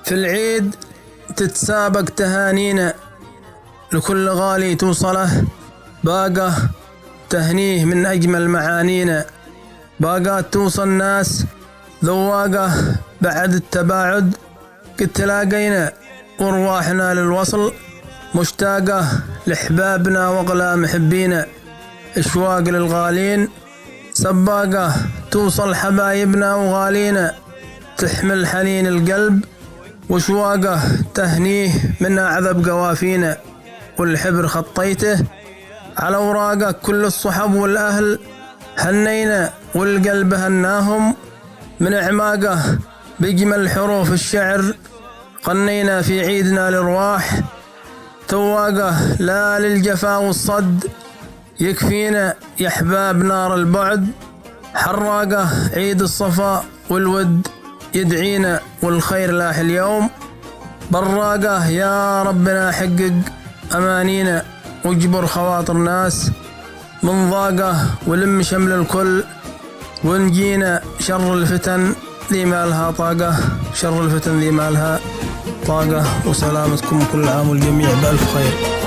في العيد تتسابق تهانينا، لكل غالي توصله باقة تهنيه من أجمل معانينا. باقات توصل ناس ذواقة بعد التباعد، قد تلاقينا وارواحنا للوصل مشتاقة لحبابنا واغلى محبينا. اشواق للغالين سباقة توصل حبايبنا وغالينا، تحمل حنين القلب وشواقه تهنيه من أعذب قوافينا. والحبر خطيته على أوراقه كل الصحب والأهل هنينا، والقلب هناهم من أعماقه بجمل حروف الشعر. غنينا في عيدنا الأرواح تواقه لا للجفا والصد، يكفينا يا أحباب نار البعد حراقه عيد الصفاء والود. يدعينا والخير لاح اليوم براقه، يا ربنا حقق أمانينا واجبر خواطر ناس من ضاقه ولم شمل الكل. ونجينا شر الفتن ذي ما لها طاقة، شر الفتن ذي ما لها طاقة. وسلامتكم كل عام والجميع بألف خير.